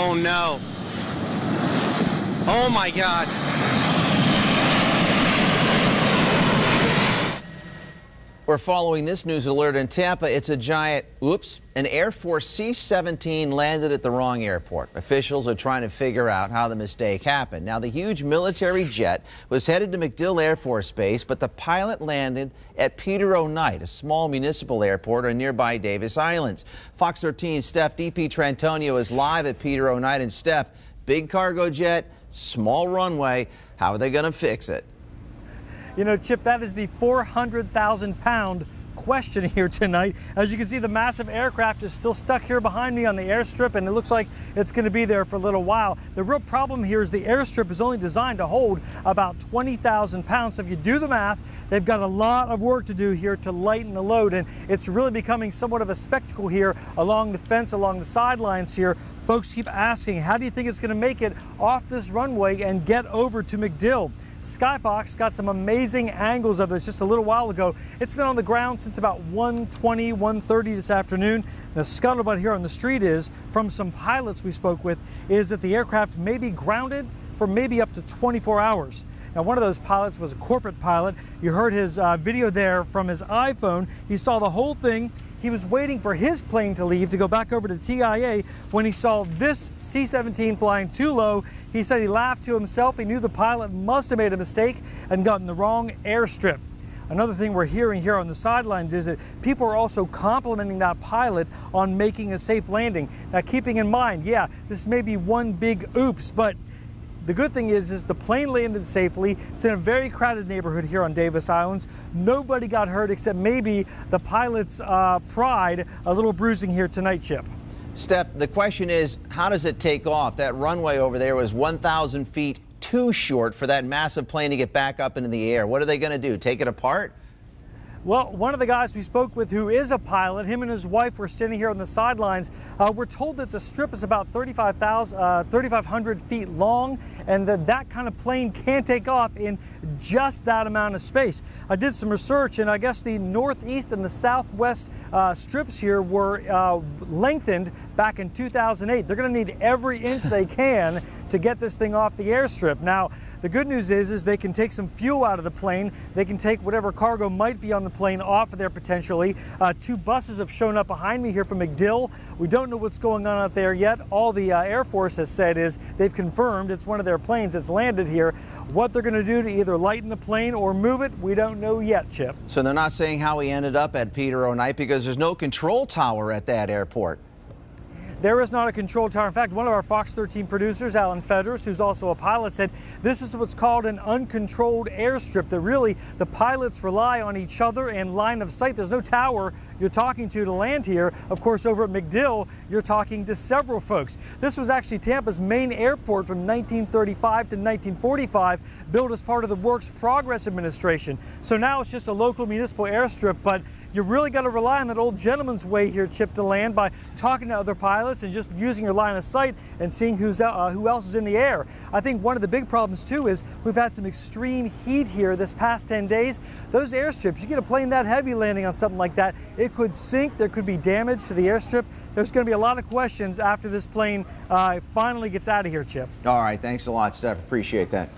Oh no. Oh my God. We're following this news alert in Tampa. It's a giant, an Air Force C-17 landed at the wrong airport. Officials are trying to figure out how the mistake happened. Now, the huge military jet was headed to MacDill Air Force Base, but the pilot landed at Peter O'Knight, a small municipal airport on nearby Davis Islands. Fox 13's Steph D.P. Trantonio is live at Peter O'Knight. And Steph, big cargo jet, small runway. How are they going to fix it? You know, Chip, that is the 400,000-pound question here tonight. As you can see, the massive aircraft is still stuck here behind me on the airstrip, and it looks like it's going to be there for a little while. The real problem here is the airstrip is only designed to hold about 20,000 pounds. So if you do the math, they've got a lot of work to do here to lighten the load, and it's really becoming somewhat of a spectacle here along the fence, along the sidelines here. Folks keep asking, how do you think it's going to make it off this runway and get over to MacDill? Skyfox got some amazing angles of this just a little while ago. It's been on the ground since about 1:20, 1:30 this afternoon. The scuttlebutt here on the street is, from some pilots we spoke with, is that the aircraft may be grounded for maybe up to 24 hours. Now, one of those pilots was a corporate pilot. You heard his video there from his iPhone. He saw the whole thing. He was waiting for his plane to leave to go back over to TIA when he saw this C-17 flying too low. He said he laughed to himself. He knew the pilot must have made a mistake and gotten the wrong airstrip. Another thing we're hearing here on the sidelines is that people are also complimenting that pilot on making a safe landing. Now, keeping in mind, yeah, this may be one big oops, but the good thing is the plane landed safely. It's in a very crowded neighborhood here on Davis Islands. Nobody got hurt except maybe the pilot's pride, a little bruising here tonight, Chip. Steph, the question is, how does it take off? That runway over there was 1,000 feet too short for that massive plane to get back up into the air. What are they going to do, take it apart? Well, one of the guys we spoke with who is a pilot, him and his wife were standing here on the sidelines. We're told that the strip is about 3,500 feet long, and that kind of plane can take off in just that amount of space. I did some research, and I guess the northeast and the southwest strips here were lengthened back in 2008. They're going to need every inch they can to get this thing off the airstrip. Now, the good news is they can take some fuel out of the plane. They can take whatever cargo might be on the plane off of there potentially. Two buses have shown up behind me here from MacDill. We don't know what's going on out there yet. All the Air Force has said is they've confirmed it's one of their planes that's landed here. What they're going to do to either lighten the plane or move it, we don't know yet, Chip. So they're not saying how he ended up at Peter O'Knight because there's no control tower at that airport. There is not a control tower. In fact, one of our Fox 13 producers, Alan Fedders, who's also a pilot, said this is what's called an uncontrolled airstrip, that really the pilots rely on each other and line of sight. There's no tower you're talking to land here. Of course, over at MacDill, you're talking to several folks. This was actually Tampa's main airport from 1935 to 1945, built as part of the Works Progress Administration. So now it's just a local municipal airstrip, but you really got to rely on that old gentleman's way here, Chip, to land by talking to other pilots and just using your line of sight and seeing who else is in the air. I think one of the big problems too is we've had some extreme heat here this past 10 days. Those airstrips, you get a plane that heavy landing on something like that, it could sink, there could be damage to the airstrip. There's going to be a lot of questions after this plane finally gets out of here, Chip. All right, thanks a lot, Steph. Appreciate that.